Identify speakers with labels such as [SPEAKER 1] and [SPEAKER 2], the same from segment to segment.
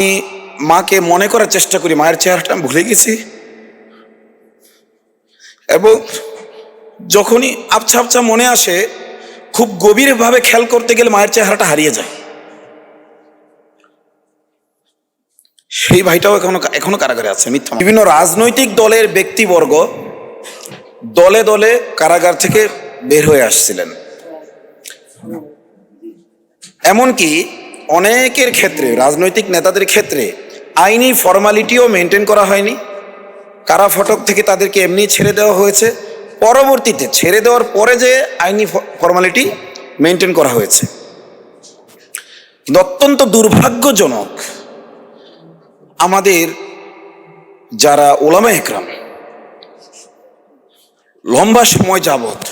[SPEAKER 1] আমি মাকে মনে করার চেষ্টা করি, মায়ের চেহারাটা আমি ভুলে গেছি, এবং যখনই আবছা আবছা মনে আসে খুব গভীরভাবে খেয়াল করতে গেলে মায়ের চেহারাটা হারিয়ে যায়। সেই ভাইটাও এখনো কারাগারে আছে। মিথ্যা। বিভিন্ন রাজনৈতিক দলের ব্যক্তিবর্গ দলে দলে কারাগার থেকে বের হয়ে আসছিলেন। এমনকি অনেকের ক্ষেত্রে, রাজনৈতিক নেতাদের ক্ষেত্রে আইনি ফর্মালিটিও মেনটেন করা হয়নি। কারা ফটক থেকে তাদেরকে এমনি ছেড়ে দেওয়া হয়েছে, পরবর্তীতে ছেড়ে দেওয়ার পরে যে আইনি ফর্মালিটি মেনটেন করা হয়েছে। অত্যন্ত দুর্ভাগ্যজনক, আমাদের যারা ওলামা একরাম লম্বা সময় যাবত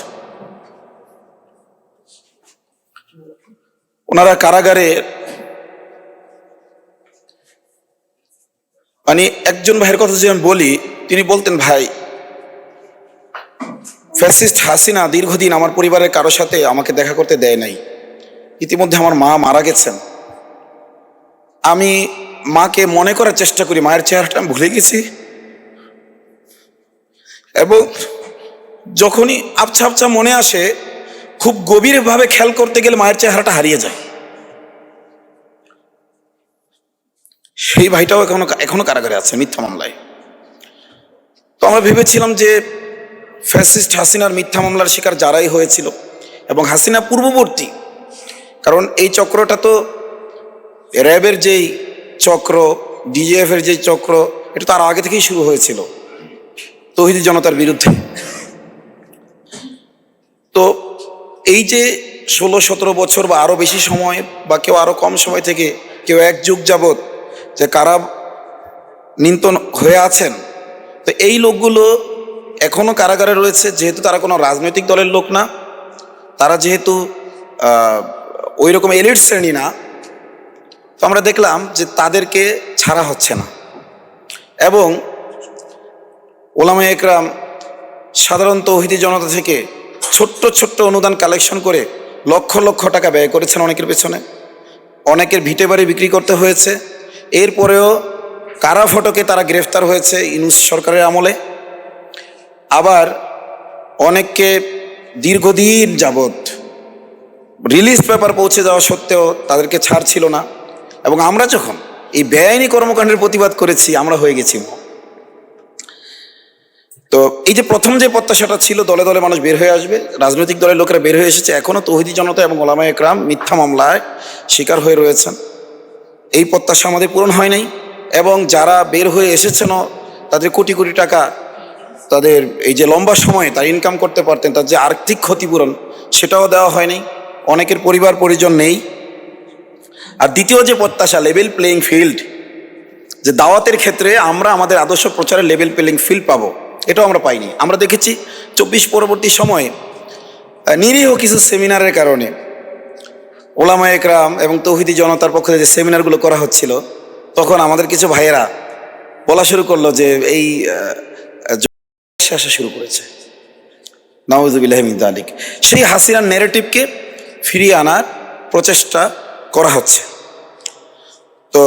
[SPEAKER 1] ওনারা কারাগারে, মানে একজন ভাইয়ের কথা যে আমি বলি, তিনি বলতেন, ভাই ফ্যাসিস্ট হাসিনা দীর্ঘদিন আমার পরিবারের কারোর সাথে আমাকে দেখা করতে দেয় নাই। ইতিমধ্যে আমার মা মারা গেছেন। আমি মাকে মনে করার চেষ্টা করি, মায়ের চেহারাটা আমি ভুলে গেছি, এবং যখনই আবছা আবছা মনে আসে খুব গভীরভাবে খেয়াল করতে গেলে মায়ের চেহারাটা হারিয়ে যায়। সেই ভাইটাও এখনো কারাগারে আছে মিথ্যা মামলায়। তো আমরা ভেবেছিলাম যে ফ্যাসিস্ট হাসিনার মিথ্যা মামলার শিকার যারাই হয়েছিল, এবং হাসিনা পূর্ববর্তী, কারণ এই চক্রটা তো র্যাবের যেই চক্র, ডিজিএফ এর যেই চক্র, এটা তার আগে থেকেই শুরু হয়েছিল তৌহিদি জনতার বিরুদ্ধে। তো এই যে 16-17 বছর বা আরো বেশি সময়, বা কেউ আরো কম সময় থেকে, কেউ এক যুগ যাবত যে কারা নিয়ন্ত্রণ হয়ে আছেন, তো এই লোকগুলো এখনো কারাগারে রয়েছে। যেহেতু তারা কোনো রাজনৈতিক দলের লোক না, তারা যেহেতু ওই রকম এলিট শ্রেণী না, তো আমরা দেখলাম যে তাদেরকে ছাড়া হচ্ছে না। এবং ওলামা একরাম সাধারণ তৌহিদি জনতা থেকে ছোট্ট ছোট্ট অনুদান কালেকশন করে লক্ষ লক্ষ টাকা ব্যয় করেছেন অনেকের পেছনে। অনেকের ভিটে বাড়ি বিক্রি করতে হয়েছে। এরপরেও কারা ফটকে তারা গ্রেফতার হয়েছে ইউনূস সরকারের আমলে। আবার অনেককে দীর্ঘদিন যাবৎ রিলিজ পেপার পৌঁছে যাওয়া সত্ত্বেও তাদেরকে ছাড় ছিল না। এবং আমরা যখন এই বেআইনি কর্মকাণ্ডের প্রতিবাদ করেছি, আমরা হয়ে গেছি। তো এই যে প্রথম যে প্রত্যাশাটা ছিল দলে দলে মানুষ বের হয়ে আসবে, রাজনৈতিক দলের লোকেরা বের হয়ে এসেছে, এখনো তৌহিদি জনতা এবং ওলামা একরাম মিথ্যা মামলায় শিকার হয়ে রয়েছেন। এই প্রত্যাশা আমাদের পূরণ হয় নাই। এবং যারা বের হয়ে এসেছেন তাদের কোটি কোটি টাকা, তাদের এই যে লম্বা সময়ে তার ইনকাম করতে পারতেন, তার যে আর্থিক ক্ষতিপূরণ, সেটাও দেওয়া হয়নি। অনেকের পরিবার পরিজন নেই। আর দ্বিতীয় যে প্রত্যাশা, লেভেল প্লেয়িং ফিল্ড, যে দাওয়াতের ক্ষেত্রে আমরা আমাদের আদর্শ প্রচারের লেভেল প্লেয়িং ফিল্ড পাবো, এটাও আমরা পাইনি। আমরা দেখেছি 24 পরবর্তী সময়ে নিরীহ কিছু সেমিনারের কারণে ওলামা একরাম এবং তৌহিদি জনতার পক্ষে যে সেমিনারগুলো করা হচ্ছিল, তখন আমাদের কিছু ভাইয়েরা বলা শুরু করলো যে এই আসা শুরু করেছে। নাউযুবিল্লাহি মিন যালিক। সেই হাসিনার ন্যারেটিভকে ফিরিয়ে আনার প্রচেষ্টা করা হচ্ছে। তো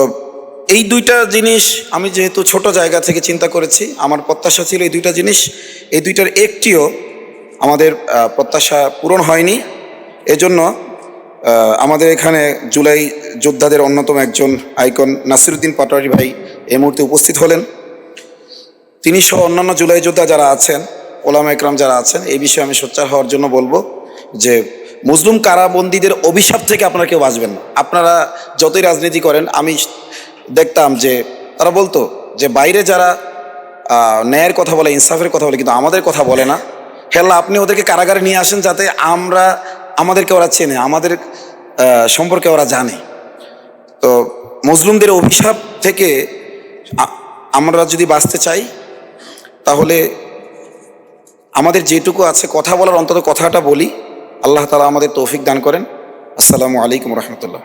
[SPEAKER 1] এই দুইটা জিনিস আমি যেহেতু ছোট জায়গা থেকে চিন্তা করেছি, আমার প্রত্যাশা ছিল এই দুইটা জিনিস, এই দুইটার একটিও আমাদের প্রত্যাশা পূরণ হয়নি। এজন্য আমাদের এখানে জুলাই যোদ্ধাদের অন্যতম একজন আইকন নাসিরউদ্দিন পাটোয়ারি ভাই এই মুহূর্তে উপস্থিত হলেন। তিনি সহ অন্যান্য জুলাই যোদ্ধা যারা আছেন, ওলামা একরাম যারা আছেন, এই বিষয়ে আমি সোচ্চার হওয়ার জন্য বলবো যে মুসলিম কারাবন্দীদের অভিশাপ থেকে আপনারা কেউ বাঁচবেন না। আপনারা যতই রাজনীতি করেন, আমি দেখতাম যে তারা বলতো যে বাইরে যারা ন্যায়ের কথা বলে, ইনসাফের কথা বলে, কিন্তু আমাদের কথা বলে না। হেল্লা, আপনি ওদেরকে কারাগারে নিয়ে আসেন যাতে আমাদেরকে ওরা চেনে, আমাদের সম্পর্কে ওরা জানে। তো মুসলিমদের অভিশাপ থেকে আমরা যদি বাঁচতে চাই, তাহলে আমাদের যেটুকু আছে কথা বলার, অন্তত কথাটা বলি। আল্লাহ তাআলা আমাদের তৌফিক দান করেন। আসসালামু আলাইকুম রহমতুল্লাহ।